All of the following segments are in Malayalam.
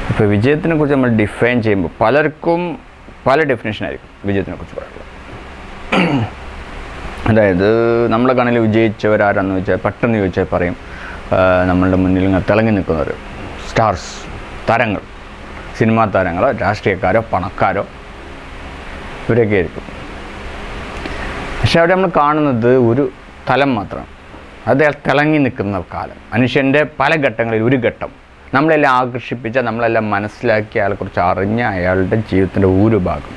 ഇപ്പോൾ വിജയത്തിനെക്കുറിച്ച് നമ്മൾ ഡിഫൈൻ ചെയ്യുമ്പോൾ പലർക്കും പല ഡെഫിനേഷനായിരിക്കും വിജയത്തിനെക്കുറിച്ച് പറയുന്നത്. അതായത് നമ്മളെ കണ്ണിൽ വിജയിച്ചവരാരാന്ന് ചോദിച്ചാൽ പെട്ടെന്ന് ചോദിച്ചാൽ പറയും നമ്മളുടെ മുന്നിൽ ഇങ്ങനെ തിളങ്ങി നിൽക്കുന്നവർ, സ്റ്റാർസ്, താരങ്ങൾ, സിനിമാ താരങ്ങളോ രാഷ്ട്രീയക്കാരോ പണക്കാരോ ഇവരൊക്കെ ആയിരിക്കും. പക്ഷെ അവിടെ നമ്മൾ കാണുന്നത് ഒരു തലം മാത്രമാണ്. അത് തിളങ്ങി നിൽക്കുന്ന കാലം. മനുഷ്യൻ്റെ പല ഘട്ടങ്ങളിൽ ഒരു ഘട്ടം നമ്മളെല്ലാം ആകർഷിപ്പിച്ച, നമ്മളെല്ലാം മനസ്സിലാക്കി, അയാളെക്കുറിച്ച് അറിഞ്ഞ അയാളുടെ ജീവിതത്തിൻ്റെ ഒരു ഭാഗം.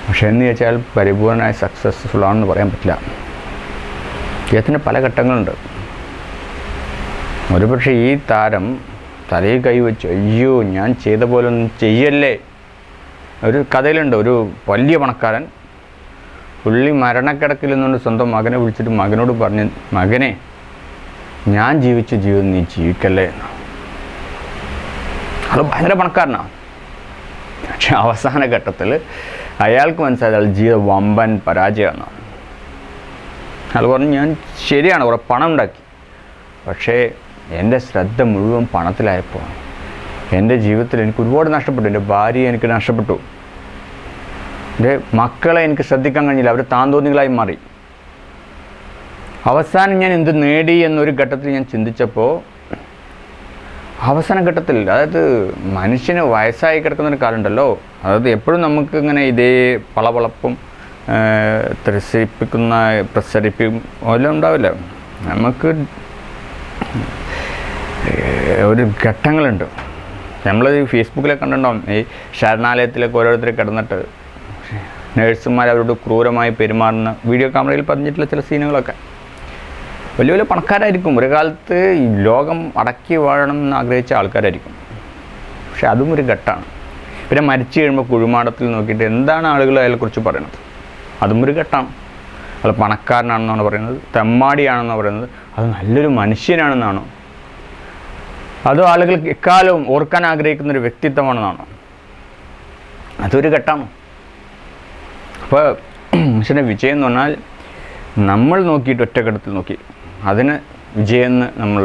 പക്ഷെ എന്ന് ചോദിച്ചാൽ പരിപൂർണമായി സക്സസ്ഫുൾ ആണെന്ന് പറയാൻ പറ്റില്ല. ജീവിതത്തിൻ്റെ പല ഘട്ടങ്ങളുണ്ട്. ഒരുപക്ഷെ ഈ താരം തലയിൽ കൈവച്ചു, അയ്യോ ഞാൻ ചെയ്ത പോലെ ഒന്നും ചെയ്യല്ലേ. ഒരു കഥയിലുണ്ട്, ഒരു വലിയ പണക്കാരൻ പുള്ളി മരണക്കിടക്കിൽ നിന്നുകൊണ്ട് സ്വന്തം മകനെ വിളിച്ചിട്ട് മകനോട് പറഞ്ഞ്, മകനെ ഞാൻ ജീവിച്ച ജീവിതം നീ ജീവിക്കല്ലേ എന്ന്. അത് ഭയങ്കര പണക്കാരനാണ്. പക്ഷെ അവസാന ഘട്ടത്തിൽ അയാൾക്ക് മനസ്സിലായത് അയാൾ ജീവിതം വമ്പൻ പരാജയമാണ്. അയാൾ പറഞ്ഞു, ഞാൻ ശരിയാണ് കുറേ പണം ഉണ്ടാക്കി, പക്ഷേ എൻ്റെ ശ്രദ്ധ മുഴുവൻ പണത്തിലായപ്പോൾ എൻ്റെ ജീവിതത്തിൽ എനിക്ക് ഒരുപാട് നഷ്ടപ്പെട്ടു. എൻ്റെ ഭാര്യയെ എനിക്ക് നഷ്ടപ്പെട്ടു, എൻ്റെ മക്കളെ എനിക്ക് ശ്രദ്ധിക്കാൻ കഴിഞ്ഞില്ല, അവർ താന്തോന്നികളായി മാറി. അവസാനം ഞാൻ എന്ത് നേടി എന്നൊരു ഘട്ടത്തിൽ ഞാൻ ചിന്തിച്ചപ്പോൾ, അവസാന ഘട്ടത്തിൽ, അതായത് മനുഷ്യന് വയസ്സായി കിടക്കുന്നൊരു കാലമുണ്ടല്ലോ, അതായത് എപ്പോഴും നമുക്ക് ഇങ്ങനെ ഇതേ പളവളപ്പും പ്രസരിപ്പും എല്ലാം ഉണ്ടാവില്ല. നമുക്ക് ഒരു ഘട്ടങ്ങളുണ്ട്. നമ്മൾ ഫേസ്ബുക്കിലൊക്കെ കണ്ടിട്ടുണ്ടാവും, ഈ ശരണാലയത്തിലൊക്കെ ഓരോരുത്തർ കിടന്നിട്ട് നേഴ്സുമാർ അവരോട് ക്രൂരമായി പെരുമാറുന്ന വീഡിയോ ക്യാമറയിൽ പതിഞ്ഞിട്ടുള്ള ചില സീനുകളൊക്കെ. വലിയ വലിയ പണക്കാരായിരിക്കും, ഒരു കാലത്ത് ഈ ലോകം അടക്കി വാഴണം എന്ന് ആഗ്രഹിച്ച ആൾക്കാരായിരിക്കും. പക്ഷെ അതും ഒരു ഘട്ടമാണ്. പിന്നെ മരിച്ചു കഴിയുമ്പോൾ കുഴിമാടത്തിൽ നോക്കിയിട്ട് എന്താണ് ആളുകൾ അയാളെക്കുറിച്ച് പറയുന്നത്, അതും ഒരു ഘട്ടമാണ്. അത് പണക്കാരനാണെന്നാണ് പറയുന്നത്, തെമ്മാടിയാണെന്നാണ് പറയുന്നത്, അത് നല്ലൊരു മനുഷ്യനാണെന്നാണോ, അതോ ആളുകൾ എക്കാലവും ഓർക്കാൻ ആഗ്രഹിക്കുന്നൊരു വ്യക്തിത്വമാണെന്നാണോ, അതൊരു ഘട്ടമാണ്. അപ്പോൾ മനുഷ്യൻ്റെ വിജയം എന്ന് പറഞ്ഞാൽ നമ്മൾ നോക്കിയിട്ട് ഒറ്റഘട്ടത്തിൽ നോക്കി അതിന് വിജയമെന്ന് നമ്മൾ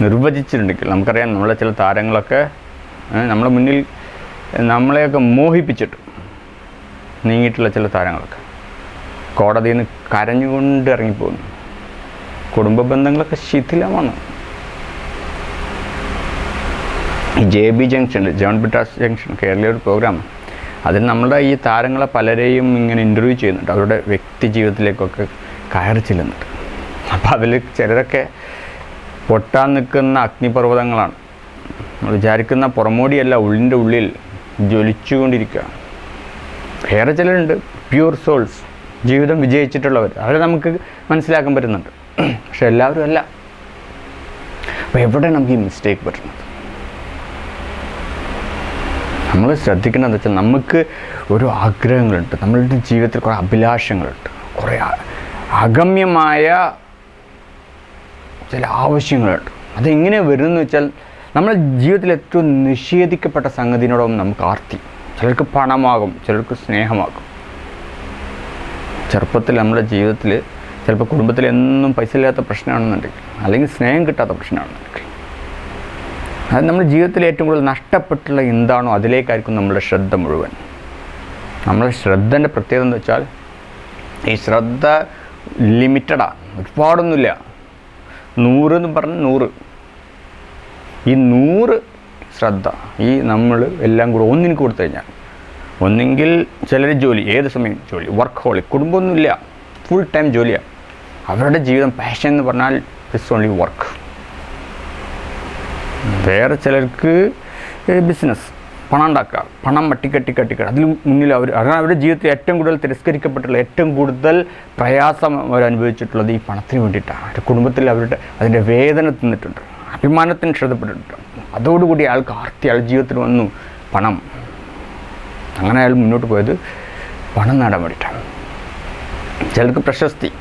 നിർവചിച്ചിട്ടുണ്ടെങ്കിൽ, നമുക്കറിയാം നമ്മളെ ചില താരങ്ങളൊക്കെ നമ്മളെ മുന്നിൽ നമ്മളെയൊക്കെ മോഹിപ്പിച്ചിട്ട് നീങ്ങിയിട്ടുള്ള ചില താരങ്ങളൊക്കെ കോടതിയിൽ നിന്ന് കരഞ്ഞുകൊണ്ട് ഇറങ്ങിപ്പോകുന്നു. കുടുംബ ബന്ധങ്ങളൊക്കെ ശിഥിലമാണ്. ഈ JB junction, John Brittas junction, കേരളീയ ഒരു പ്രോഗ്രാമാണ്. അതിൽ നമ്മുടെ ഈ താരങ്ങളെ പലരെയും ഇങ്ങനെ ഇൻ്റർവ്യൂ ചെയ്യുന്നുണ്ട്, അവരുടെ വ്യക്തി ജീവിതത്തിലേക്കൊക്കെ കയറി ചെല്ലുന്നുണ്ട്. അപ്പോൾ അതിൽ ചിലരൊക്കെ പൊട്ടാൻ നിൽക്കുന്ന അഗ്നിപർവ്വതങ്ങളാണ്. നമ്മൾ വിചാരിക്കുന്ന പുറമോടിയല്ല, ഉള്ളിൻ്റെ ഉള്ളിൽ ജ്വലിച്ചുകൊണ്ടിരിക്കുക. വേറെ ചിലരുണ്ട് പ്യൂർ സോൾസ്, ജീവിതം വിജയിച്ചിട്ടുള്ളവർ, അവരെ നമുക്ക് മനസ്സിലാക്കാൻ പറ്റുന്നുണ്ട്. പക്ഷെ എല്ലാവരും അല്ല. അപ്പോൾ എവിടെ നമുക്ക് ഈ മിസ്റ്റേക്ക് പറ്റുന്നത്? നമ്മൾ ശ്രദ്ധിക്കേണ്ടതെന്ന് വെച്ചാൽ, നമുക്ക് ഓരോ ആഗ്രഹങ്ങളുണ്ട്, നമ്മളുടെ ജീവിതത്തിൽ കുറേ അഭിലാഷങ്ങളുണ്ട്, കുറേ അഗമ്യമായ ചില ആവശ്യങ്ങളുണ്ട്. അതെങ്ങനെ വരുമെന്ന് വെച്ചാൽ, നമ്മുടെ ജീവിതത്തിൽ ഏറ്റവും നിഷേധിക്കപ്പെട്ട സംഗതിയോടൊപ്പം നമുക്ക് ആർത്തി. ചിലർക്ക് പണമാകും, ചിലർക്ക് സ്നേഹമാകും. ചെറുപ്പത്തിൽ നമ്മുടെ ജീവിതത്തിൽ ചിലപ്പോൾ കുടുംബത്തിൽ എന്നും പൈസ ഇല്ലാത്ത പ്രശ്നമാണെന്നുണ്ടെങ്കിൽ, അല്ലെങ്കിൽ സ്നേഹം കിട്ടാത്ത പ്രശ്നമാണെന്നുണ്ടെങ്കിൽ, അത് നമ്മുടെ ജീവിതത്തിൽ ഏറ്റവും കൂടുതൽ നഷ്ടപ്പെട്ടുള്ള എന്താണോ അതിലേക്കായിരിക്കും നമ്മളുടെ ശ്രദ്ധ മുഴുവൻ. നമ്മളുടെ ശ്രദ്ധൻ്റെ പ്രത്യേകത എന്ന് വെച്ചാൽ, ഈ ശ്രദ്ധ ലിമിറ്റഡാണ്, ഒരുപാടൊന്നുമില്ല. 100 എന്ന് പറഞ്ഞ് 100, ഈ 100 ശ്രദ്ധ ഈ നമ്മൾ എല്ലാം കൂടെ ഒന്നിന് കൊടുത്തു കഴിഞ്ഞാൽ, ഒന്നെങ്കിൽ ചിലർ ജോലി, ഏത് സമയം ജോലി, വർക്ക് ഹോളിക്, കുടുംബമൊന്നുമില്ല, ഫുൾ ടൈം ജോലിയാണ്. അവരുടെ ജീവിതം പാഷൻ എന്ന് പറഞ്ഞാൽ ഇറ്റ്സ് ഓൺലി വർക്ക്. വേറെ ചിലർക്ക് ബിസിനസ്, പണം ഉണ്ടാക്കുക, പണം കട്ടിക്കട്ടി അതിന് മുന്നിൽ അവരുടെ ജീവിതത്തിൽ ഏറ്റവും കൂടുതൽ തിരസ്കരിക്കപ്പെട്ടുള്ള, ഏറ്റവും കൂടുതൽ പ്രയാസം അവരനുഭവിച്ചിട്ടുള്ളത് ഈ പണത്തിന് വേണ്ടിയിട്ടാണ്. അവരുടെ കുടുംബത്തിൽ അതിൻ്റെ വേദന തിന്നിട്ടുണ്ട്, അഭിമാനത്തിന് ക്ഷതപ്പെട്ടിട്ടുണ്ട്. അതോടുകൂടി അയാൾക്ക് ആർത്തി അയാൾ ജീവിതത്തിൽ വന്നു, പണം. അങ്ങനെ അയാൾ മുന്നോട്ട് പോയത് പണം നേടാൻ വേണ്ടിയിട്ടാണ്. ചിലർക്ക് പ്രശസ്തി,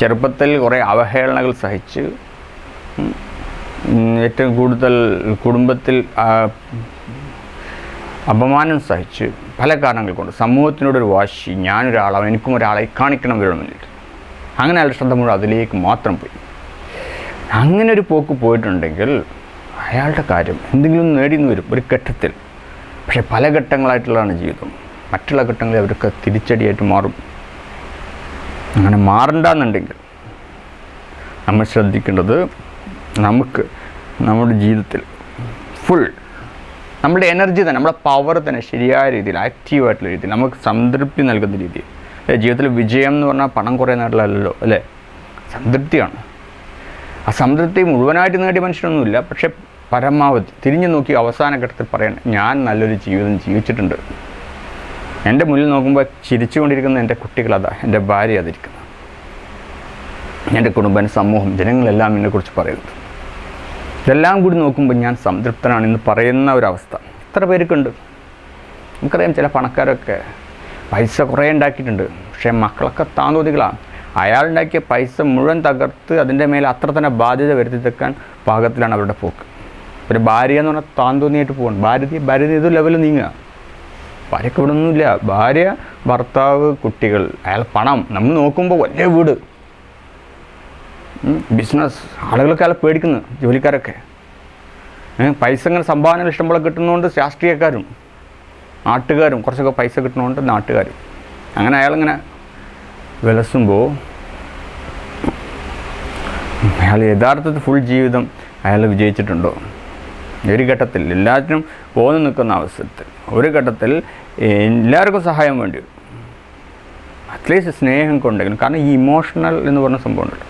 ചെറുപ്പത്തിൽ കുറേ അവഹേളനകൾ സഹിച്ച്, ഏറ്റവും കൂടുതൽ കുടുംബത്തിൽ അപമാനം സഹിച്ച്, പല കാരണങ്ങൾ കൊണ്ട് സമൂഹത്തിനോടൊരു വാശി, ഞാനൊരാളാണ്, എനിക്കും ഒരാളെ കാണിക്കണം വരണം വേണ്ടിയിട്ട്, അങ്ങനെ അയാളുടെ ശ്രദ്ധ മുഴുവൻ അതിലേക്ക് മാത്രം പോയി. അങ്ങനെ ഒരു പോക്ക് പോയിട്ടുണ്ടെങ്കിൽ അയാളുടെ കാര്യം എന്തെങ്കിലും നേടിയെന്ന് വരും ഒരു ഘട്ടത്തിൽ. പക്ഷേ പല ഘട്ടങ്ങളായിട്ടുള്ളതാണ് ജീവിതം. മറ്റുള്ള ഘട്ടങ്ങളിൽ അവർക്ക് തിരിച്ചടിയായിട്ട് മാറും. അങ്ങനെ മാറണ്ടെന്നുണ്ടെങ്കിൽ നമ്മൾ ശ്രദ്ധിക്കേണ്ടത് നമുക്ക് നമ്മുടെ ജീവിതത്തിൽ ഫുൾ നമ്മുടെ എനർജി തന്നെ, നമ്മുടെ പവർ തന്നെ ശരിയായ രീതിയിൽ, ആക്റ്റീവായിട്ടുള്ള രീതിയിൽ, നമുക്ക് സംതൃപ്തി നൽകുന്ന രീതിയിൽ. ജീവിതത്തിൽ വിജയം എന്ന് പറഞ്ഞാൽ പണം കുറേ നേടലല്ലോ അല്ലേ, സംതൃപ്തിയാണ്. ആ സംതൃപ്തി മുഴുവനായിട്ട് നേടിയ മനുഷ്യനൊന്നുമില്ല. പക്ഷേ പരമാവധി തിരിഞ്ഞു നോക്കി അവസാന ഘട്ടത്തിൽ പറയണം, ഞാൻ നല്ലൊരു ജീവിതം ജീവിച്ചിട്ടുണ്ട്. എൻ്റെ മുന്നിൽ നോക്കുമ്പോൾ ചിരിച്ചുകൊണ്ടിരിക്കുന്ന എൻ്റെ കുട്ടികളതാ, എൻ്റെ ഭാര്യ അതിരിക്കുന്നു, എൻ്റെ കുടുംബം, സമൂഹം, ജനങ്ങളെല്ലാം എന്നെക്കുറിച്ച് പറയുന്നത്. ഇതെല്ലാം കൂടി നോക്കുമ്പോൾ ഞാൻ സംതൃപ്തനാണെന്ന് പറയുന്ന ഒരവസ്ഥ എത്ര പേർക്കുണ്ട്? നമുക്കറിയാം, ചില പണക്കാരൊക്കെ പൈസ കുറേ ഉണ്ടാക്കിയിട്ടുണ്ട്. പക്ഷേ മക്കളൊക്കെ താന്തോതികളാണ്. അയാളുണ്ടാക്കിയ പൈസ മുഴുവൻ തകർത്ത് അതിൻ്റെ മേലെ അത്ര തന്നെ ബാധ്യത വരുത്തി തെക്കാൻ പാകത്തിലാണ് അവരുടെ പോക്ക്. ഒരു ഭാര്യ എന്ന് പറഞ്ഞാൽ താന്തോന്നിയായിട്ട് പോകണം. ഭാര്യ ഏത് ലെവലിൽ നീങ്ങുക? ഭാര്യയ്ക്ക് ഇവിടെ ഒന്നുമില്ല. ഭാര്യ, ഭർത്താവ്, കുട്ടികൾ, അയാൾ പണം. നമ്മൾ നോക്കുമ്പോൾ വലിയ വീട്, ബിസിനസ്, ആളുകളൊക്കെ അയാളെ പേടിക്കുന്നു, ജോലിക്കാരൊക്കെ. പൈസ ഇങ്ങനെ സംഭാവനകൾ ഇഷ്ടംപോലെ കിട്ടുന്നതുകൊണ്ട് രാഷ്ട്രീയക്കാരും നാട്ടുകാരും, കുറച്ചൊക്കെ പൈസ കിട്ടുന്നതുകൊണ്ട് നാട്ടുകാരും. അങ്ങനെ അയാളിങ്ങനെ വിലസുമ്പോൾ അയാൾ യഥാർത്ഥത്തിൽ ഫുൾ ജീവിതം അയാൾ വിജയിച്ചിട്ടുണ്ടോ? ഒരു ഘട്ടത്തിൽ എല്ലാത്തിനും പോന്നു നിൽക്കുന്ന അവസരത്തിൽ ഒരു ഘട്ടത്തിൽ എല്ലാവർക്കും സഹായം വേണ്ടി വരും. അറ്റ്ലീസ്റ്റ് സ്നേഹം കൊണ്ടെങ്കിലും. കാരണം ഈ ഇമോഷണൽ എന്ന് പറഞ്ഞ സംഭവമുണ്ടല്ലോ,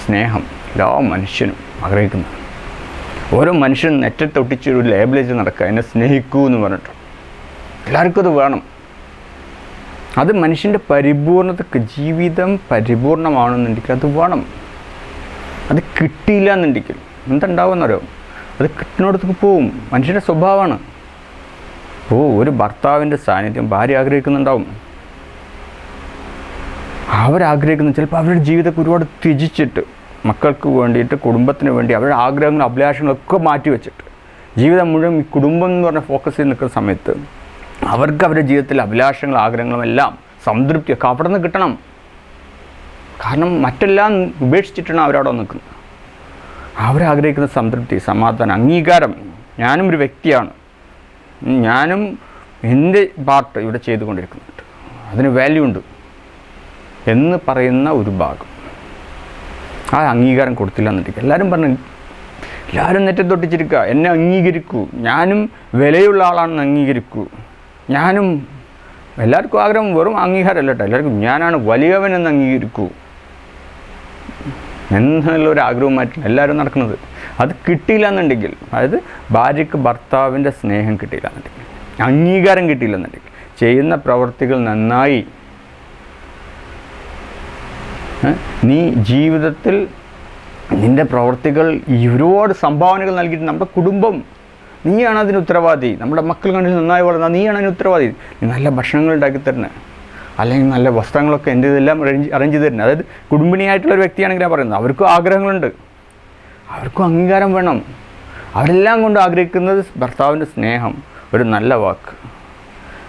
സ്നേഹം എല്ലാ മനുഷ്യനും ആഗ്രഹിക്കുന്നു. ഓരോ മനുഷ്യനും നെറ്റത്തൊട്ടിച്ച് ഒരു ലേബിളേജ് നടക്കുക, എന്നെ സ്നേഹിക്കൂ എന്ന് പറഞ്ഞിട്ട്. എല്ലാവർക്കും അത് വേണം. അത് മനുഷ്യൻ്റെ പരിപൂർണതക്ക്, ജീവിതം പരിപൂർണമാണെന്നുണ്ടെങ്കിൽ അത് വേണം. അത് കിട്ടിയില്ല എന്നുണ്ടെങ്കിൽ എന്തുണ്ടാവുമെന്നറിയോ? അത് കിട്ടുന്നിടത്തേക്ക് പോവും. മനുഷ്യൻ്റെ സ്വഭാവമാണ്. ഒരു ഭർത്താവിൻ്റെ സാന്നിധ്യം ഭാര്യ ആഗ്രഹിക്കുന്നുണ്ടാവും. അവരാഗ്രഹിക്കുന്ന ചിലപ്പോൾ അവരുടെ ജീവിതത്തെ ഒരുപാട് ത്യജിച്ചിട്ട്, മക്കൾക്ക് വേണ്ടിയിട്ട്, കുടുംബത്തിന് വേണ്ടി അവരുടെ ആഗ്രഹങ്ങളും അഭിലാഷങ്ങളൊക്കെ മാറ്റി വെച്ചിട്ട് ജീവിതം മുഴുവൻ ഈ കുടുംബം എന്ന് പറഞ്ഞ ഫോക്കസ് ചെയ്ത് നിൽക്കുന്ന സമയത്ത് അവർക്ക് അവരുടെ ജീവിതത്തിലെ അഭിലാഷങ്ങളും ആഗ്രഹങ്ങളും എല്ലാം സംതൃപ്തിയൊക്കെ അവിടെ നിന്ന് കിട്ടണം. കാരണം മറ്റെല്ലാം ഉപേക്ഷിച്ചിട്ടാണ് അവരവിടെ നിൽക്കുന്നത്. അവരാഗ്രഹിക്കുന്ന സംതൃപ്തി, സമാധാനം, അംഗീകാരം. ഞാനും ഒരു വ്യക്തിയാണ്, ഞാനും എൻ്റെ പാർട്ട് ഇവിടെ ചെയ്തുകൊണ്ടിരിക്കുന്നുണ്ട്, അതിന് വാല്യൂ ഉണ്ട് എന്ന് പറയുന്ന ഒരു ഭാഗം. ആ അംഗീകാരം കൊടുത്തില്ല എന്നുണ്ടെങ്കിൽ എല്ലാവരും നെറ്റത്തൊട്ടിച്ചിരിക്കുക, എന്നെ അംഗീകരിക്കൂ, ഞാനും വിലയുള്ള ആളാണെന്ന് അംഗീകരിക്കൂ, ഞാനും, എല്ലാവർക്കും ആഗ്രഹം വെറും അംഗീകാരമല്ല കേട്ടോ, എല്ലാവർക്കും ഞാനാണ് വലിയവനെന്ന് അംഗീകരിക്കൂ എന്നുള്ളൊരു ആഗ്രഹമായിട്ടാണ് എല്ലാവരും നടക്കുന്നത്. അത് കിട്ടിയില്ല എന്നുണ്ടെങ്കിൽ, അതായത് ഭാര്യയ്ക്ക് ഭർത്താവിൻ്റെ സ്നേഹം കിട്ടിയില്ല എന്നുണ്ടെങ്കിൽ, അംഗീകാരം കിട്ടിയില്ല എന്നുണ്ടെങ്കിൽ, ചെയ്യുന്ന പ്രവർത്തികൾ നന്നായി, നീ ജീവിതത്തിൽ നിൻ്റെ പ്രവർത്തികൾ ഒരുപാട് സംഭാവനകൾ നൽകിയിട്ട് നമ്മുടെ കുടുംബം, നീയാണ് അതിന് ഉത്തരവാദി. നമ്മുടെ മക്കൾ കണ്ടിൽ നന്നായി വളർന്നാൽ നീയാണ് അതിന് ഉത്തരവാദി. നീ നല്ല ഭക്ഷണങ്ങൾ ഉണ്ടാക്കി തരണേ, അല്ലെങ്കിൽ നല്ല വസ്ത്രങ്ങളൊക്കെ എൻ്റെ ഇതെല്ലാം അറേഞ്ച് ചെയ്ത് തരുന്നത്. അതായത് കുടുംബിനിയായിട്ടുള്ളൊരു വ്യക്തിയാണെങ്കിലാണ് പറയുന്നത്. അവർക്കും ആഗ്രഹങ്ങളുണ്ട്, അവർക്കും അംഗീകാരം വേണം. അവരെല്ലാം കൊണ്ട് ആഗ്രഹിക്കുന്നത് ഭർത്താവിൻ്റെ സ്നേഹം, ഒരു നല്ല വാക്ക്.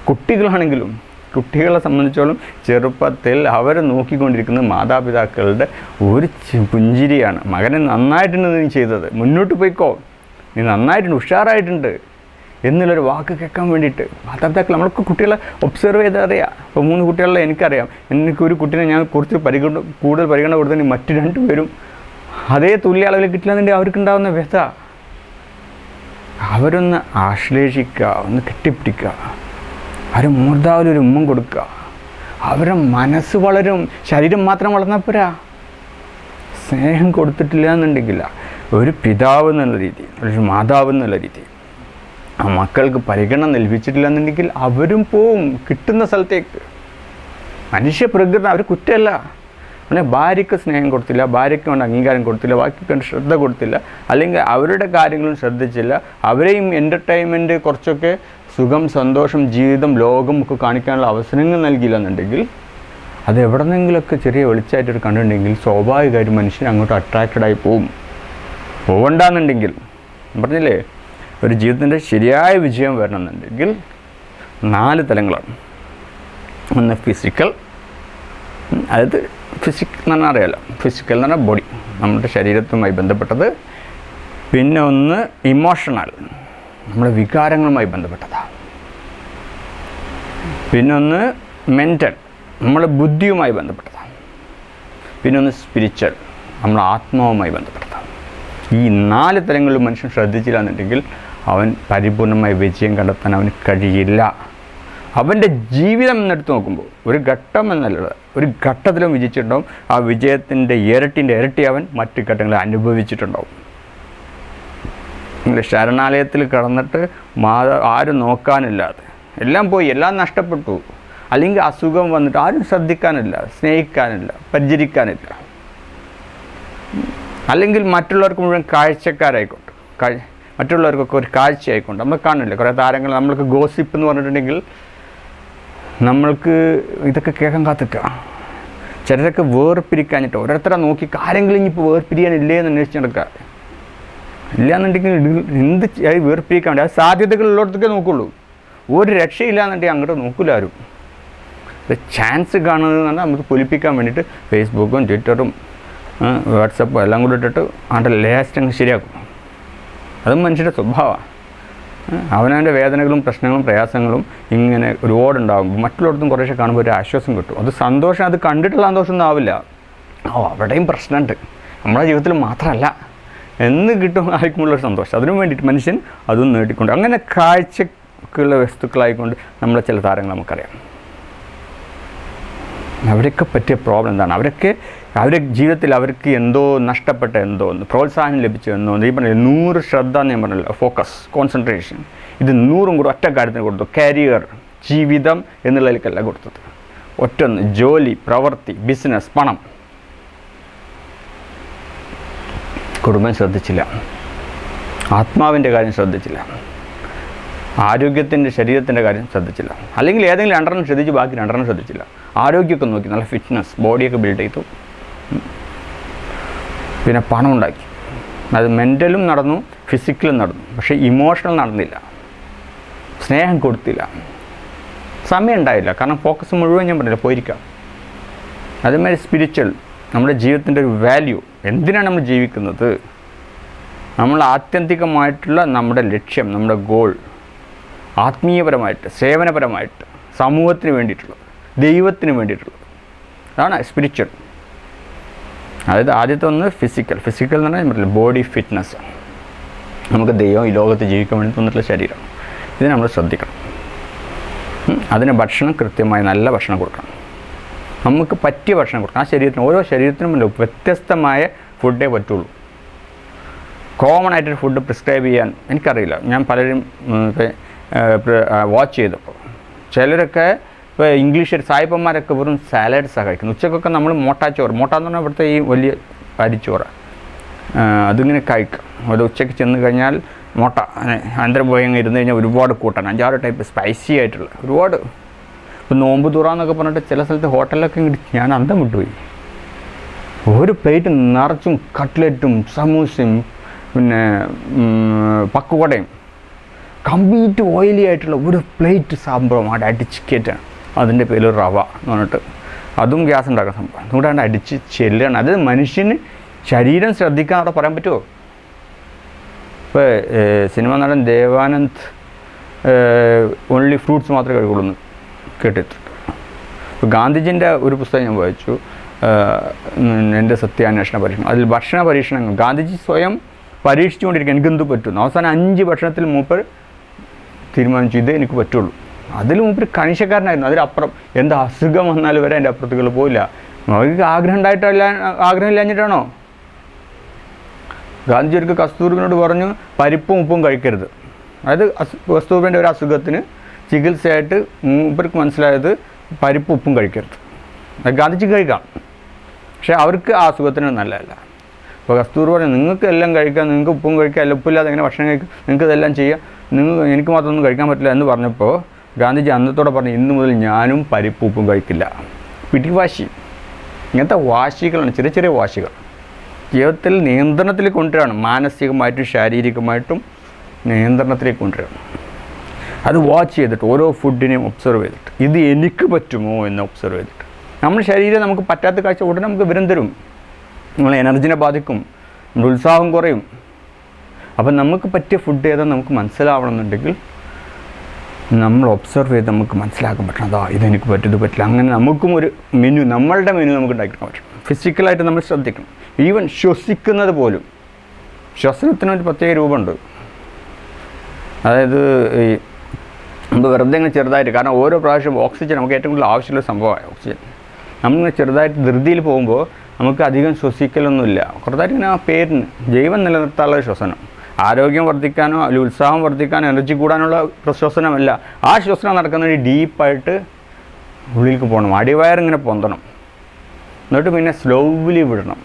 കുട്ടികളാണെങ്കിലും, കുട്ടികളെ സംബന്ധിച്ചോളം ചെറുപ്പത്തിൽ അവർ നോക്കിക്കൊണ്ടിരിക്കുന്നത് മാതാപിതാക്കളുടെ ഒരു പുഞ്ചിരിയാണ്. മകനെ നന്നായിട്ടുണ്ട് നീ ചെയ്തത്, മുന്നോട്ട് പോയിക്കോ, നീ നന്നായിട്ടുണ്ട്, ഉഷാറായിട്ടുണ്ട് എന്നുള്ളൊരു വാക്ക് കേൾക്കാൻ വേണ്ടിയിട്ട് മാതാപിതാക്കൾ, നമ്മൾക്ക് കുട്ടികളെ ഒബ്സർവ് ചെയ്താൽ അറിയാം. ഇപ്പോൾ 3 കുട്ടികളെ എനിക്കറിയാം. എനിക്കൊരു കുട്ടീനെ ഞാൻ കുറച്ച് കൂടുതൽ പരിഗണന കൊടുത്തിട്ടുണ്ടെങ്കിൽ മറ്റു 2 പേരും അതേ തുല്യ അളവിൽ കിട്ടില്ലെന്നുണ്ടെങ്കിൽ അവർക്കുണ്ടാകുന്ന വ്യഥ. അവരൊന്ന് ആശ്ലേഷിക്കുക, ഒന്ന് കെട്ടിപ്പിടിക്കുക, അവരെ മൂർധാവിലൊരു ഉമ്മം കൊടുക്കുക. അവരുടെ മനസ്സ് വളരും, ശരീരം മാത്രം വളർന്നാൽ പോരാ. സ്നേഹം കൊടുത്തിട്ടില്ല എന്നുണ്ടെങ്കിൽ ഒരു പിതാവ് എന്നുള്ള രീതി, ഒരു മാതാവ് എന്നുള്ള രീതി ആ മക്കൾക്ക് പരിഗണന ലഭിച്ചിട്ടില്ല എന്നുണ്ടെങ്കിൽ അവരും പോവും കിട്ടുന്ന സ്ഥലത്തേക്ക്. മനുഷ്യ പ്രകൃതി അവർ കുറ്റമല്ല. പിന്നെ ഭാര്യയ്ക്ക് സ്നേഹം കൊടുത്തില്ല, ഭാര്യയ്ക്ക് കൊണ്ട് അംഗീകാരം കൊടുത്തില്ല, ബാക്കിക്കൊണ്ട് ശ്രദ്ധ കൊടുത്തില്ല, അല്ലെങ്കിൽ അവരുടെ കാര്യങ്ങളും ശ്രദ്ധിച്ചില്ല, അവരെയും എൻ്റർടൈൻമെൻറ്റ്, കുറച്ചൊക്കെ സുഖം, സന്തോഷം, ജീവിതം, ലോകം ഒക്കെ കാണിക്കാനുള്ള അവസരങ്ങൾ നൽകിയില്ല എന്നുണ്ടെങ്കിൽ, അത് എവിടെ നിന്നെങ്കിലുമൊക്കെ ചെറിയ വെളിച്ചമായിട്ടൊരു കണ്ടിട്ടുണ്ടെങ്കിൽ സ്വാഭാവികമായിട്ടും മനുഷ്യൻ അങ്ങോട്ട് അട്രാക്റ്റഡായി പോവണ്ടെന്നുണ്ടെങ്കിൽ, പറഞ്ഞില്ലേ, ഒരു ജീവിതത്തിൻ്റെ ശരിയായ വിജയം വരണമെന്നുണ്ടെങ്കിൽ 4 തലങ്ങളാണ്. ഒന്ന് ഫിസിക്കൽ, അതായത് ഫിസിക് എന്ന് പറഞ്ഞാൽ അറിയാമല്ലോ, ഫിസിക്കൽ എന്ന് പറഞ്ഞാൽ ബോഡി, നമ്മുടെ ശരീരത്തുമായി ബന്ധപ്പെട്ടത്. പിന്നെ ഒന്ന് ഇമോഷണൽ, നമ്മുടെ വികാരങ്ങളുമായി ബന്ധപ്പെട്ടതാണ്. പിന്നൊന്ന് മെൻ്റൽ, നമ്മുടെ ബുദ്ധിയുമായി ബന്ധപ്പെട്ടതാണ്. പിന്നൊന്ന് സ്പിരിച്വൽ, നമ്മുടെ ആത്മാവുമായി ബന്ധപ്പെട്ടതാണ്. ഈ 4 തലങ്ങളിലും മനുഷ്യൻ ശ്രദ്ധിച്ചില്ല എന്നുണ്ടെങ്കിൽ അവൻ പരിപൂർണമായ വിജയം കണ്ടെത്താൻ അവന് കഴിയില്ല. അവൻ്റെ ജീവിതം എന്നെടുത്ത് നോക്കുമ്പോൾ ഒരു ഘട്ടം എന്നുള്ളത് ഒരു ഘട്ടത്തിലും വിജയിച്ചിട്ടുണ്ടാവും. ആ വിജയത്തിൻ്റെ ഇരട്ടി അവൻ മറ്റു ഘട്ടങ്ങളിൽ അനുഭവിച്ചിട്ടുണ്ടാവും. നിങ്ങൾ ശരണാലയത്തിൽ കിടന്നിട്ട് ആരും നോക്കാനില്ലാതെ എല്ലാം പോയി, എല്ലാം നഷ്ടപ്പെട്ടു, അല്ലെങ്കിൽ അസുഖം വന്നിട്ട് ആരും ശ്രദ്ധിക്കാനില്ല, സ്നേഹിക്കാനില്ല, പരിചരിക്കാനില്ല, അല്ലെങ്കിൽ മറ്റുള്ളവർക്ക് മുഴുവൻ കാഴ്ചക്കാരായിക്കൊണ്ട് മറ്റുള്ളവർക്കൊക്കെ ഒരു കാഴ്ചയായിക്കൊണ്ട് നമ്മൾ കാണില്ല. കുറേ താരങ്ങൾ നമ്മൾക്ക് ഗോസിപ്പ് എന്ന് പറഞ്ഞിട്ടുണ്ടെങ്കിൽ നമ്മൾക്ക് ഇതൊക്കെ കേൾക്കാൻ കാത്തിക്കുക. ചിലരൊക്കെ വേർപിരിക്കാഞ്ഞിട്ട് ഓരോരുത്തരെ നോക്കി ആരെങ്കിലും ഇനിയിപ്പോൾ വേർപിരിയാനില്ലേ എന്ന് അന്വേഷിച്ച് നടക്കുക. ഇല്ലയെന്നുണ്ടെങ്കിൽ എന്ത് വേർപിരിക്കാൻ വേണ്ടി അത് സാധ്യതകളുള്ളിടത്തൊക്കെ നോക്കുള്ളൂ. ഒരു രക്ഷയില്ല എന്നുണ്ടെങ്കിൽ അങ്ങോട്ട് നോക്കില്ല ആരും. ചാൻസ് കാണുന്നത് പറഞ്ഞാൽ നമുക്ക് പൊലിപ്പിക്കാൻ വേണ്ടിയിട്ട് ഫേസ്ബുക്കും ട്വിറ്ററും വാട്സപ്പും എല്ലാം കൂടി ഇട്ടിട്ട് അതിൻ്റെ ലേസ്റ്റ് അങ്ങ് ശരിയാക്കും. അതും മനുഷ്യൻ്റെ സ്വഭാവമാണ്. അവനവൻ്റെ വേദനകളും പ്രശ്നങ്ങളും പ്രയാസങ്ങളും ഇങ്ങനെ ഒരുപാടുണ്ടാകുമ്പോൾ മറ്റുള്ളവർക്കും കുറേശ്ശെ കാണുമ്പോൾ ഒരു ആശ്വാസം കിട്ടും. അത് സന്തോഷം, അത് കണ്ടിട്ടുള്ള സന്തോഷമൊന്നും ആവില്ല. അവിടെയും പ്രശ്നമുണ്ട്, നമ്മുടെ ജീവിതത്തിൽ മാത്രമല്ല എന്ന് കിട്ടും ആയിരിക്കുമുള്ളൊരു സന്തോഷം. അതിനു വേണ്ടിയിട്ട് മനുഷ്യൻ അതും നേടിക്കൊണ്ട് അങ്ങനെ കാഴ്ചക്കുള്ള വസ്തുക്കളായിക്കൊണ്ട് നമ്മളെ ചില താരങ്ങൾ നമുക്കറിയാം. അവരൊക്കെ പറ്റിയ പ്രോബ്ലം എന്താണ്? അവരുടെ ജീവിതത്തിൽ അവർക്ക് എന്തോ നഷ്ടപ്പെട്ട എന്തോ ഒന്ന്, പ്രോത്സാഹനം ലഭിച്ച എന്തോ ഒന്ന്. ഈ പറഞ്ഞ 100 ശ്രദ്ധ എന്ന് ഞാൻ പറഞ്ഞല്ലോ, ഫോക്കസ്, കോൺസെൻട്രേഷൻ, ഇത് 100 കൂടെ ഒറ്റ കാര്യത്തിന് കൊടുത്തു. കരിയർ, ജീവിതം എന്നുള്ളതിലേക്കല്ല കൊടുത്തത്. ഒറ്റൊന്ന് ജോലി, പ്രവൃത്തി, ബിസിനസ്, പണം. കുടുംബം ശ്രദ്ധിച്ചില്ല, ആത്മാവിൻ്റെ കാര്യം ശ്രദ്ധിച്ചില്ല, ആരോഗ്യത്തിൻ്റെ ശരീരത്തിൻ്റെ കാര്യം ശ്രദ്ധിച്ചില്ല. അല്ലെങ്കിൽ ഏതെങ്കിലും 2 ശ്രദ്ധിച്ച് ബാക്കി 2 ശ്രദ്ധിച്ചില്ല. ആരോഗ്യമൊക്കെ നോക്കി, നല്ല ഫിറ്റ്നസ്, ബോഡിയൊക്കെ ബിൽഡ് ചെയ്തു, പിന്നെ പണം ഉണ്ടാക്കി. അത് മെൻ്റലും നടന്നു, ഫിസിക്കലും നടന്നു, പക്ഷേ ഇമോഷണൽ നടന്നില്ല. സ്നേഹം കൊടുത്തില്ല, സമയം ഉണ്ടായില്ല. കാരണം ഫോക്കസ് മുഴുവൻ ഞാൻ പറഞ്ഞില്ല പോയിരിക്കാം. അതേമാതിരി സ്പിരിച്വൽ, നമ്മുടെ ജീവിതത്തിൻ്റെ ഒരു വാല്യൂ, എന്തിനാണ് നമ്മൾ ജീവിക്കുന്നത്, നമ്മൾ ആത്യന്തികമായിട്ടുള്ള നമ്മുടെ ലക്ഷ്യം, നമ്മുടെ ഗോൾ, ആത്മീയപരമായിട്ട്, സേവനപരമായിട്ട്, സമൂഹത്തിന് വേണ്ടിയിട്ടുള്ളത്, ദൈവത്തിന് വേണ്ടിയിട്ടുള്ളത്, അതാണ് സ്പിരിച്വൽ. അതായത് ആദ്യത്തെ ഒന്ന് ഫിസിക്കൽ എന്ന് പറഞ്ഞാൽ ബോഡി ഫിറ്റ്നസ്. നമുക്ക് ദൈവം ഈ ലോകത്ത് ജീവിക്കാൻ വേണ്ടി തന്നിട്ടുള്ള ശരീരം, ഇത് നമ്മൾ ശ്രദ്ധിക്കണം. അതിന് ഭക്ഷണം കൃത്യമായി നല്ല ഭക്ഷണം കൊടുക്കണം, നമുക്ക് പറ്റിയ ഭക്ഷണം കൊടുക്കണം. ആ ശരീരത്തിന്, ഓരോ ശരീരത്തിനും വ്യത്യസ്തമായ ഫുഡേ പറ്റുള്ളൂ. കോമൺ ആയിട്ടൊരു ഫുഡ് പ്രിസ്ക്രൈബ് ചെയ്യാൻ എനിക്കറിയില്ല. ഞാൻ പലരും വാച്ച് ചെയ്തപ്പോൾ ചിലരൊക്കെ ഇപ്പോൾ ഇംഗ്ലീഷ് സായിപ്പന്മാരൊക്കെ വെറും സാലഡ്സാണ് കഴിക്കുന്നത്. ഉച്ചക്കൊക്കെ നമ്മൾ മോട്ടാച്ചോറ്, മോട്ടാന്ന് പറഞ്ഞാൽ ഇവിടുത്തെ ഈ വലിയ അരിച്ചോറ്, അതിങ്ങനെ കഴിക്കും. ഒരു ഉച്ചയ്ക്ക് ചെന്ന് കഴിഞ്ഞാൽ മോട്ട അന്തരം പോയി അങ്ങ് ഇരുന്ന് കഴിഞ്ഞാൽ ഒരുപാട് കൂട്ടാണ്, 5-6 ടൈപ്പ് സ്പൈസി ആയിട്ടുള്ള ഒരുപാട്. ഇപ്പോൾ നോമ്പ് തുറാന്നൊക്കെ പറഞ്ഞിട്ട് ചില സ്ഥലത്ത് ഹോട്ടലിലൊക്കെ ഇങ്ങോട്ട് ഞാൻ അന്തം വിട്ടുപോയി. ഒരു പ്ലേറ്റ് നിറച്ചും കട്ട്ലറ്റും സമൂസയും പിന്നെ പക്കുവടയും കംപ്ലീറ്റ് ഓയിലി ആയിട്ടുള്ള ഒരു പ്ലേറ്റ് സംഭവം അവിടെ അടിച്ച് കയറ്റാണ്. അതിൻ്റെ പേരിൽ റവ എന്ന് പറഞ്ഞിട്ട് അതും ഗ്യാസ് ഉണ്ടാക്കുന്ന സംഭവം. അതുകൊണ്ടാണ് അടിച്ച് ചെല്ലുകയാണ്. അത് മനുഷ്യന് ശരീരം ശ്രദ്ധിക്കാൻ അവിടെ പറയാൻ പറ്റുമോ? ഇപ്പോൾ സിനിമ നടൻ ദേവാനന്ദ് ഓൺലി ഫ്രൂട്ട്സ് മാത്രമേ കഴിക്കുള്ളൂ എന്ന് കേട്ടിട്ടുണ്ട്. ഇപ്പോൾ ഗാന്ധിജിൻ്റെ ഒരു പുസ്തകം ഞാൻ വായിച്ചു, എൻ്റെ സത്യാന്വേഷണ പരീക്ഷണം. അതിൽ ഭക്ഷണ പരീക്ഷണങ്ങൾ ഗാന്ധിജി സ്വയം പരീക്ഷിച്ചുകൊണ്ടിരിക്കുക, എനിക്കെന്ത് പറ്റുന്നു. അവസാനം 5 ഭക്ഷണത്തിൽ മൂപ്പർ തീരുമാനിച്ചു ഇതേ എനിക്ക് പറ്റുള്ളൂ. അതിൽ മൂപ്പർ കണിശക്കാരനായിരുന്നു. അതിലപ്പുറം എന്ത് അസുഖം വന്നാലും വരെ എൻ്റെ അപ്പുറത്തുകൾ പോയില്ല. അവർക്ക് ആഗ്രഹം ഇല്ലാഞ്ഞിട്ടാണോ? ഗാന്ധിജി ഒരിക്കൽ കസ്തൂർബിനോട് പറഞ്ഞു പരിപ്പും ഉപ്പും കഴിക്കരുത്. അതായത് കസ്തൂർബിൻ്റെ ഒരു അസുഖത്തിന് ചികിത്സയായിട്ട് മൂപ്പർക്ക് മനസ്സിലായത് പരിപ്പും ഉപ്പും കഴിക്കരുത്. ഗാന്ധിജി കഴിക്കാം, പക്ഷേ അവർക്ക് ആ അസുഖത്തിന് നല്ലതല്ല. അപ്പോൾ കസ്തൂർബ പറഞ്ഞു നിങ്ങൾക്ക് എല്ലാം കഴിക്കാം, നിങ്ങൾക്ക് ഉപ്പും കഴിക്കാം, എല്ലാം ഉപ്പില്ലാതെ എങ്ങനെ ഭക്ഷണം കഴിക്കും, നിങ്ങൾക്ക് ഇതെല്ലാം ചെയ്യാം, എനിക്ക് മാത്രമൊന്നും കഴിക്കാൻ പറ്റില്ല എന്ന് പറഞ്ഞപ്പോൾ ഗാന്ധിജി അന്നത്തോടെ പറഞ്ഞു ഇന്നു മുതൽ ഞാനും പരിപ്പും ഉപ്പും കഴിക്കില്ല. പിടിവാശി, ഇങ്ങനത്തെ വാശികളാണ്, ചെറിയ ചെറിയ വാശികൾ ജീവിതത്തിൽ നിയന്ത്രണത്തിൽ കൊണ്ടുവരണം. മാനസികമായിട്ടും ശാരീരികമായിട്ടും നിയന്ത്രണത്തിലേക്ക് കൊണ്ടുവരണം. അത് വാച്ച് ചെയ്തിട്ട് ഓരോ ഫുഡിനെയും ഒബ്സർവ് ചെയ്തിട്ട് ഇത് എനിക്ക് പറ്റുമോ എന്ന് ഒബ്സർവ് ചെയ്തിട്ട് നമ്മുടെ ശരീരം നമുക്ക് പറ്റാത്ത കാഴ്ച ഉടനെ നമുക്ക് വിരം തരും. നമ്മളെ എനർജിനെ ബാധിക്കും, നമ്മുടെ ഉത്സാഹം കുറയും. അപ്പം നമുക്ക് പറ്റിയ ഫുഡ് ഏതാ നമുക്ക് മനസ്സിലാവണമെന്നുണ്ടെങ്കിൽ നമ്മൾ ഒബ്സർവ് ചെയ്ത് നമുക്ക് മനസ്സിലാക്കാൻ പറ്റണം. അതാ ഇതെനിക്ക് പറ്റും, ഇത് പറ്റില്ല. അങ്ങനെ നമുക്കും ഒരു മെനു, നമ്മളുടെ മെനു നമുക്ക് ഉണ്ടാക്കിയെടുക്കാൻ പറ്റും. ഫിസിക്കലായിട്ട് നമ്മൾ ശ്രദ്ധിക്കണം. ഈവൻ ശ്വസിക്കുന്നത് പോലും, ശ്വസനത്തിനൊരു പ്രത്യേക രൂപമുണ്ട്. അതായത് ഈ നമ്മൾ വെറുതെ ഇങ്ങനെ ചെറുതായിട്ട്, കാരണം ഓരോ പ്രാവശ്യം ഓക്സിജൻ നമുക്ക് ഏറ്റവും കൂടുതൽ ആവശ്യമുള്ള സംഭവമാണ് ഓക്സിജൻ. നമ്മളിങ്ങനെ ചെറുതായിട്ട് ധൃതിയിൽ പോകുമ്പോൾ നമുക്ക് അധികം ശ്വസിക്കലൊന്നുമില്ല. കുറച്ചായിട്ട് ഇങ്ങനെ ആ പേരിന് ജീവൻ നിലനിർത്താനുള്ള ശ്വസനം, ആരോഗ്യം വർദ്ധിക്കാനോ അല്ലെങ്കിൽ ഉത്സാഹം വർദ്ധിക്കാനോ എനർജി കൂടാനുള്ള ശ്വസനമല്ല. ആ ശ്വസനം നടക്കുന്നത് ഡീപ്പായിട്ട് ഉള്ളിലേക്ക് പോകണം, അടിവയറിങ്ങനെ പൊന്തണം, എന്നിട്ട് പിന്നെ സ്ലോലി വിടണം.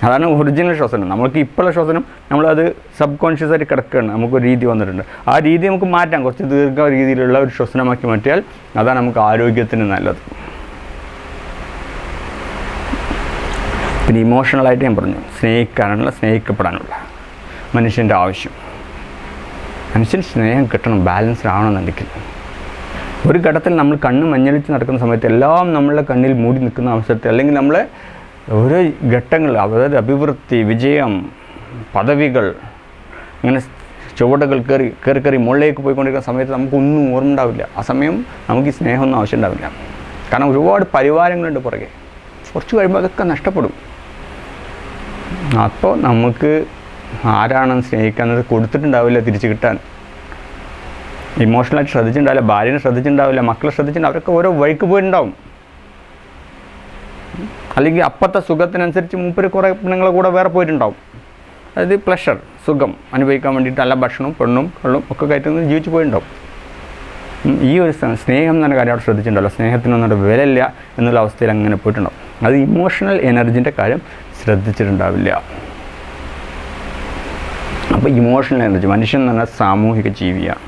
അതാണ് ഒറിജിനൽ ശ്വസനം. നമുക്ക് ഇപ്പോഴുള്ള ശ്വസനം നമ്മളത് സബ് കോൺഷ്യസ് ആയിട്ട് കിടക്കുകയാണ്. നമുക്കൊരു രീതി വന്നിട്ടുണ്ട്. ആ രീതി നമുക്ക് മാറ്റാം, കുറച്ച് ദീർഘ രീതിയിലുള്ള ഒരു ശ്വസനമാക്കി മാറ്റിയാൽ അതാണ് നമുക്ക് ആരോഗ്യത്തിന് നല്ലത്. പിന്നെ ഇമോഷണലായിട്ട് ഞാൻ പറഞ്ഞു, സ്നേഹിക്കാനുള്ള, സ്നേഹിക്കപ്പെടാനുള്ള മനുഷ്യൻ്റെ ആവശ്യം. മനുഷ്യന് സ്നേഹം കിട്ടണം, ബാലൻസ്ഡ് ആവണമെന്നുണ്ടെങ്കിൽ. ഒരു ഘട്ടത്തിൽ നമ്മൾ കണ്ണ് മഞ്ഞളിച്ച് നടക്കുന്ന സമയത്ത് എല്ലാം നമ്മളുടെ കണ്ണിൽ മൂടി നിൽക്കുന്ന അവസരത്തിൽ, അല്ലെങ്കിൽ നമ്മളെ ഓരോ ഘട്ടങ്ങൾ, അതായത് അഭിവൃദ്ധി, വിജയം, പദവികൾ, അങ്ങനെ ചുവടുകൾ കയറി മുകളിലേക്ക് പോയിക്കൊണ്ടിരിക്കുന്ന സമയത്ത് നമുക്കൊന്നും ഓർമ്മ ഉണ്ടാവില്ല. ആ സമയം നമുക്ക് ഈ സ്നേഹമൊന്നും ആവശ്യം ഉണ്ടാവില്ല. കാരണം ഒരുപാട് പരിവാരങ്ങളുണ്ട് പുറകെ. കുറച്ച് കഴിയുമ്പോൾ അതൊക്കെ നഷ്ടപ്പെടും. അപ്പോൾ നമുക്ക് ആരാണെന്ന് സ്നേഹിക്കുന്നത് കൊടുത്തിട്ടുണ്ടാവില്ല തിരിച്ച് കിട്ടാൻ. ഇമോഷണലായിട്ട് ശ്രദ്ധിച്ചിട്ടുണ്ടാവില്ല, ഭാര്യനെ ശ്രദ്ധിച്ചിട്ടുണ്ടാവില്ല, മക്കളെ ശ്രദ്ധിച്ചിട്ടുണ്ടാവും. അവരൊക്കെ ഓരോ വഴിക്ക് പോയിട്ടുണ്ടാവും. അല്ലെങ്കിൽ അപ്പത്തെ സുഖത്തിനനുസരിച്ച് മൂപ്പര് കുറേ പെണ്ണുങ്ങളെ കൂടെ വേറെ പോയിട്ടുണ്ടാവും. അതായത് പ്ലഷർ, സുഖം അനുഭവിക്കാൻ വേണ്ടിയിട്ട് നല്ല ഭക്ഷണവും പെണ്ണും കള്ളും ഒക്കെ കയറ്റുന്നത് ജീവിച്ച് പോയിട്ടുണ്ടാവും. ഈ ഒരു സ്നേഹം എന്ന കാര്യം അവിടെ ശ്രദ്ധിച്ചിട്ടുണ്ടല്ലോ, സ്നേഹത്തിനൊന്നും വിലയില്ല എന്നുള്ള അവസ്ഥയിൽ അങ്ങനെ പോയിട്ടുണ്ടാവും. അത് ഇമോഷണൽ എനർജിൻ്റെ കാര്യം ശ്രദ്ധിച്ചിട്ടുണ്ടാവില്ല. അപ്പോൾ ഇമോഷണൽ എനർജി, മനുഷ്യൻ എന്ന് പറഞ്ഞാൽ സാമൂഹിക ജീവിയാണ്.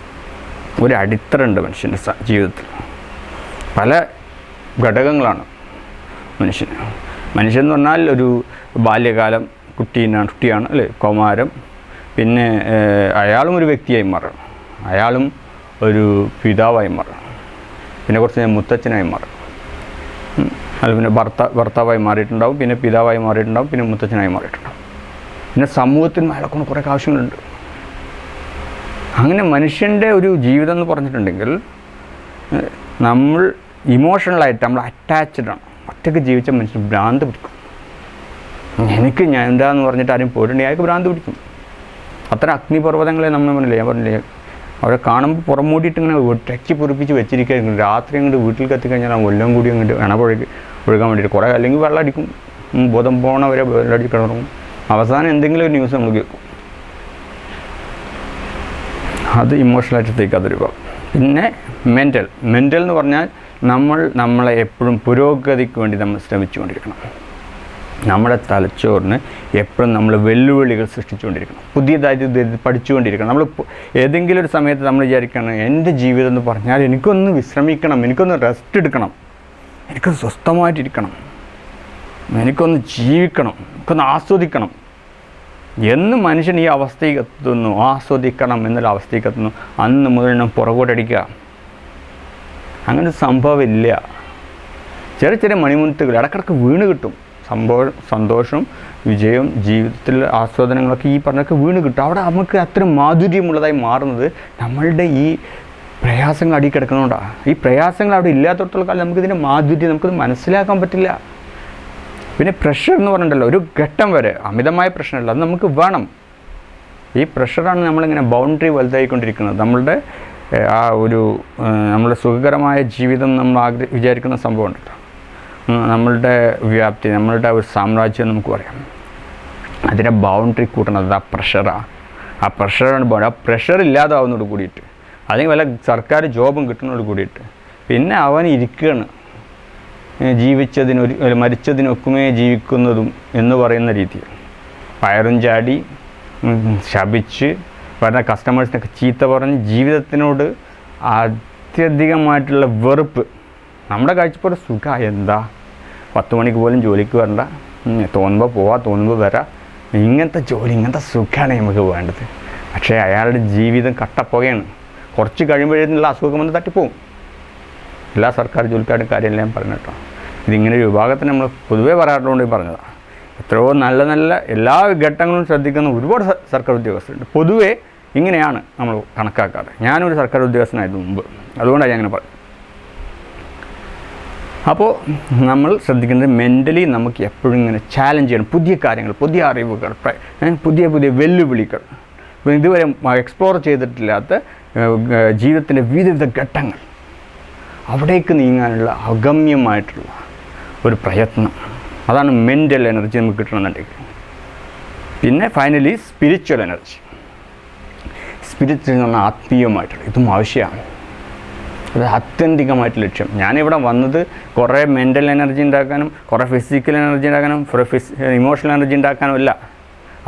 ഒരു അടിത്തറുണ്ട് മനുഷ്യൻ്റെ ജീവിതത്തിൽ. പല ഘടകങ്ങളാണ് മനുഷ്യൻ. മനുഷ്യൻ എന്ന് പറഞ്ഞാൽ ഒരു ബാല്യകാലം, കുട്ടിയാണ് അല്ലേ, കൗമാരം, പിന്നെ അയാളും ഒരു വ്യക്തിയായി മാറും, അയാളും ഒരു പിതാവായി മാറും, പിന്നെ കുറച്ച് മുത്തച്ഛനായി മാറും, അത് പിന്നെ ഭർത്താവായി മാറിയിട്ടുണ്ടാവും, പിന്നെ പിതാവായി മാറിയിട്ടുണ്ടാവും, പിന്നെ മുത്തച്ഛനായി മാറിയിട്ടുണ്ടാവും. പിന്നെ സമൂഹത്തിന് അയാളെക്കൊണ്ട് കുറേ ആവശ്യങ്ങളുണ്ട്. അങ്ങനെ മനുഷ്യൻ്റെ ഒരു ജീവിതം എന്ന് പറഞ്ഞിട്ടുണ്ടെങ്കിൽ നമ്മൾ ഇമോഷണലായിട്ട് നമ്മൾ അറ്റാച്ച്ഡാണ്. ഒറ്റയ്ക്ക് ജീവിച്ച മനുഷ്യന് ഭ്രാന്ത് പിടിക്കും. എനിക്ക് ഞാൻ എന്താന്ന് പറഞ്ഞിട്ട് ആരും പോയിട്ടുണ്ടെങ്കിൽ അയാൾക്ക് ഭ്രാന്ത് പിടിക്കും. അത്ര അഗ്നിപർവ്വതങ്ങളെ നമ്മൾ പറഞ്ഞില്ലേ, ഞാൻ പറഞ്ഞില്ലേ, അവരെ കാണുമ്പോൾ പുറം മൂടിയിട്ട് ഇങ്ങനെ ടച്ച് പൊറിപ്പിച്ച് വെച്ചിരിക്കുകയായിരുന്നു. രാത്രി അങ്ങോട്ട് വീട്ടിൽ കത്തിക്കഴിഞ്ഞാൽ ആ വെള്ളം കൂടി അങ്ങോട്ട് ഇണപുഴയ്ക്ക് ഒഴുകാൻ വേണ്ടിയിട്ട് കുറേ, അല്ലെങ്കിൽ വെള്ളം അടിക്കും, ബോധം പോകണവരെ വെള്ളം അടിച്ച് കിടന്നു. അവസാനം എന്തെങ്കിലും ഒരു ന്യൂസ് നമ്മൾ കേൾക്കും. അത് ഇമോഷണലായിട്ട് അതൊരു ഭാഗം. പിന്നെ മെൻ്റൽ എന്ന് പറഞ്ഞാൽ നമ്മളെ എപ്പോഴും പുരോഗതിക്ക് വേണ്ടി നമ്മൾ ശ്രമിച്ചുകൊണ്ടിരിക്കണം. നമ്മുടെ തലച്ചോറിന് എപ്പോഴും നമ്മൾ വെല്ലുവിളികൾ സൃഷ്ടിച്ചുകൊണ്ടിരിക്കണം, പുതിയതായിട്ട് പഠിച്ചുകൊണ്ടിരിക്കണം. നമ്മൾ ഏതെങ്കിലും ഒരു സമയത്ത് നമ്മൾ വിചാരിക്കണം, എൻ്റെ ജീവിതം എന്ന് പറഞ്ഞാൽ എനിക്കൊന്ന് വിശ്രമിക്കണം, എനിക്കൊന്ന് റെസ്റ്റ് എടുക്കണം, എനിക്കൊന്ന് സ്വസ്ഥമായിട്ടിരിക്കണം, എനിക്കൊന്ന് ജീവിക്കണം, എനിക്കൊന്ന് ആസ്വദിക്കണം എന്ന് മനുഷ്യൻ ഈ അവസ്ഥയ്ക്ക് എത്തുന്നു. ആസ്വദിക്കണം എന്നുള്ള അവസ്ഥയ്ക്ക് എത്തുന്നു. അന്ന് മുതൽ ഞാൻ പുറകോട്ടടിക്കുക. അങ്ങനെ സംഭവമില്ല. ചെറിയ മണിമുത്തുകൾ ഇടക്കിടക്ക് വീണ് കിട്ടും. സന്തോഷവും വിജയവും ജീവിതത്തിൽ ആസ്വാദനങ്ങളൊക്കെ ഈ പറഞ്ഞൊക്കെ വീണ് കിട്ടും. അവിടെ നമുക്ക് അത്ര മാധുര്യമുള്ളതായി മാറുന്നത് നമ്മളുടെ ഈ പ്രയാസങ്ങൾ അടി കിടക്കുന്നതുകൊണ്ടാണ്. ഈ പ്രയാസങ്ങൾ അവിടെ ഇല്ലാത്തടത്തോളം കാലം നമുക്കിതിൻ്റെ മാധുര്യം നമുക്കത് മനസ്സിലാക്കാൻ പറ്റില്ല. പിന്നെ പ്രഷർ എന്ന് പറഞ്ഞിട്ടുണ്ടല്ലോ, ഒരു ഘട്ടം വരെ അമിതമായ പ്രശ്നമല്ല, അത് നമുക്ക് വേണം. ഈ പ്രഷറാണ് നമ്മളിങ്ങനെ ബൗണ്ടറി വലുതായിക്കൊണ്ടിരിക്കുന്നത്. നമ്മളുടെ ആ ഒരു നമ്മളുടെ സുഖകരമായ ജീവിതം നമ്മൾ വിചാരിക്കുന്ന സംഭവം ഉണ്ടല്ലോ, നമ്മളുടെ വ്യാപ്തി, നമ്മളുടെ ഒരു സാമ്രാജ്യം നമുക്ക് പറയാം, അതിനെ ബൗണ്ടറി കൂട്ടണത് ആ പ്രഷറാണ്. ആ പ്രഷറാണ് ആ പ്രഷർ ഇല്ലാതാവുന്നതോട് കൂടിയിട്ട്, അല്ലെങ്കിൽ വല്ല സർക്കാർ ജോബും കിട്ടുന്നതോട് കൂടിയിട്ട് പിന്നെ അവൻ ഇരിക്കുകയാണ്, മരിച്ചതിനൊക്കുമേ ജീവിക്കുന്നതും എന്ന് പറയുന്ന രീതിയിൽ വയറും ചാടി ശപിച്ച് വരുന്ന കസ്റ്റമേഴ്സിനൊക്കെ ചീത്ത പറഞ്ഞ് ജീവിതത്തിനോട് അത്യധികമായിട്ടുള്ള വെറുപ്പ്. നമ്മുടെ കാഴ്ചപ്പാട് സുഖം എന്താ, 10 മണിക്ക് പോലും ജോലിക്ക് വരണ്ട, തോന്നുമ്പോൾ പോവാം, തോന്നുമ്പോൾ വരാം, ഇങ്ങനത്തെ ജോലി, ഇങ്ങനത്തെ സുഖമാണ് നമുക്ക് വേണ്ടത്. പക്ഷേ അയാളുടെ ജീവിതം കട്ടപ്പുകയാണ്. കുറച്ച് കഴിയുമ്പോഴേക്കുള്ള അസുഖം വന്ന് തട്ടിപ്പോവും. എല്ലാ സർക്കാർ ജോലിക്കാരുടെ കാര്യമെല്ലാം ഞാൻ പറഞ്ഞു കേട്ടോ. ഇതിങ്ങനെ ഒരു വിഭാഗത്തിന് നമ്മൾ പൊതുവേ പറയാറുള്ളതുകൊണ്ട് പറഞ്ഞതാണ്. എത്രയോ നല്ല നല്ല എല്ലാ ഘട്ടങ്ങളും ശ്രദ്ധിക്കുന്ന ഒരുപാട് സർക്കാർ ഉദ്യോഗസ്ഥരുണ്ട്. പൊതുവേ ഇങ്ങനെയാണ് നമ്മൾ കണക്കാക്കാറ്. ഞാനൊരു സർക്കാർ ഉദ്യോഗസ്ഥനായിരുന്നു മുമ്പ്, അതുകൊണ്ടാണ് ഞാൻ അങ്ങനെ പറഞ്ഞത്. അപ്പോൾ നമ്മൾ ശ്രദ്ധിക്കേണ്ടത് മെൻ്റലി നമുക്ക് എപ്പോഴും ഇങ്ങനെ ചാലഞ്ച് ചെയ്യണം. പുതിയ കാര്യങ്ങൾ, പുതിയ അറിവുകൾ, പുതിയ പുതിയ വെല്ലുവിളികൾ, ഇതുവരെ എക്സ്പ്ലോർ ചെയ്തിട്ടില്ലാത്ത ജീവിതത്തിൻ്റെ വിവിധ ഘട്ടങ്ങൾ, അവിടേക്ക് നീങ്ങാനുള്ള അഗമ്യമായിട്ടുള്ള ഒരു പ്രയത്നം, അതാണ് മെൻ്റൽ എനർജി നമുക്ക് കിട്ടണമെന്നുണ്ടെങ്കിൽ. പിന്നെ ഫൈനലി സ്പിരിച്വൽ എനർജി. സ്പിരിച്വൽ എന്ന് പറഞ്ഞാൽ ആത്മീയമായിട്ടുള്ള ഇതും ആവശ്യമാണ്. അത് ആത്യന്തികമായിട്ട് ലക്ഷ്യം. ഞാനിവിടെ വന്നത് കുറേ മെൻ്റൽ എനർജി ഉണ്ടാക്കാനും, കുറേ ഫിസിക്കൽ എനർജി ഉണ്ടാക്കാനും, ഇമോഷണൽ എനർജി ഉണ്ടാക്കാനും അല്ല.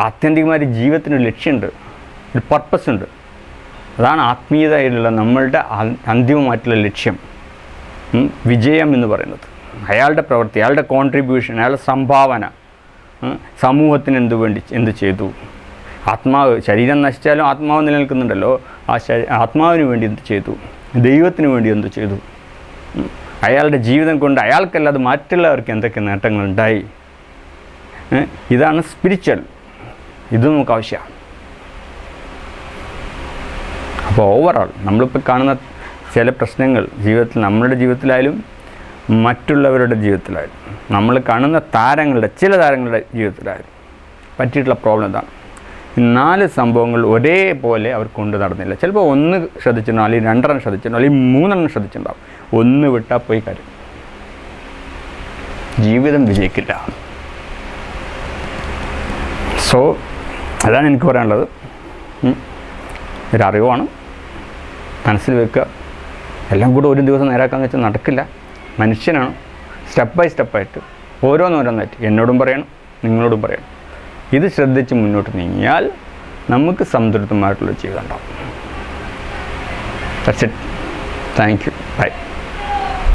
ആത്യന്തികമായിട്ട് ജീവിതത്തിനൊരു ലക്ഷ്യമുണ്ട്, ഒരു പർപ്പസ് ഉണ്ട്. അതാണ് ആത്മീയതയിലുള്ള നമ്മളുടെ അന്തിമമായിട്ടുള്ള ലക്ഷ്യം, വിജയം എന്ന് പറയുന്നത്. അയാളുടെ പ്രവൃത്തി, അയാളുടെ കോൺട്രിബ്യൂഷൻ, അയാളുടെ സംഭാവന, സമൂഹത്തിന് എന്ത് ചെയ്തു. ആത്മാവ്, ശരീരം നശിച്ചാലും ആത്മാവ് നിലനിൽക്കുന്നുണ്ടല്ലോ, ആ ആത്മാവിന് വേണ്ടി എന്ത് ചെയ്തു, ദൈവത്തിന് വേണ്ടി എന്ത് ചെയ്തു, അയാളുടെ ജീവിതം കൊണ്ട് അയാൾക്കല്ലാതെ മറ്റുള്ളവർക്ക് എന്തൊക്കെ നേട്ടങ്ങളുണ്ടായി. ഇതാണ് സ്പിരിച്വൽ. ഇത് നമുക്ക് ആവശ്യമാണ്. അപ്പോൾ ഓവറോൾ നമ്മളിപ്പോൾ കാണുന്ന ചില പ്രശ്നങ്ങൾ ജീവിതത്തിൽ, നമ്മളുടെ ജീവിതത്തിലായാലും മറ്റുള്ളവരുടെ ജീവിതത്തിലായാലും, നമ്മൾ കാണുന്ന ചില താരങ്ങളുടെ ജീവിതത്തിലായാലും പറ്റിയിട്ടുള്ള പ്രോബ്ലം ഇതാണ്. 4 സംഭവങ്ങൾ ഒരേപോലെ അവർ കൊണ്ട് നടന്നില്ല. ചിലപ്പോൾ 1 ശ്രദ്ധിച്ചിട്ടുണ്ടാവും, അല്ലെങ്കിൽ 2 ശ്രദ്ധിച്ചിട്ടുണ്ടാവും, അല്ലെങ്കിൽ 3 ശ്രദ്ധിച്ചിട്ടുണ്ടാവും. 1 വിട്ടാൽ പോയി കാര്യം, ജീവിതം വിജയിക്കില്ല. സോ അതാണ് എനിക്ക് പറയാനുള്ളത്. ഒരറിവാണ്, മനസ്സിൽ വെക്കുക. എല്ലാം കൂടെ ഒരു ദിവസം നേരാക്കാന്ന് വെച്ചാൽ നടക്കില്ല. മനുഷ്യനാണ്. സ്റ്റെപ്പ് ബൈ സ്റ്റെപ്പായിട്ട് ഓരോന്നോരോന്നായിട്ട് എന്നോടും പറയണം, നിങ്ങളോടും പറയണം. ഇത് ശ്രദ്ധിച്ച് മുന്നോട്ട് നീങ്ങിയാൽ നമുക്ക് സംതൃപ്തമായിട്ടുള്ള ജീവിതം ഉണ്ടാവും. That's it. Thank you. By.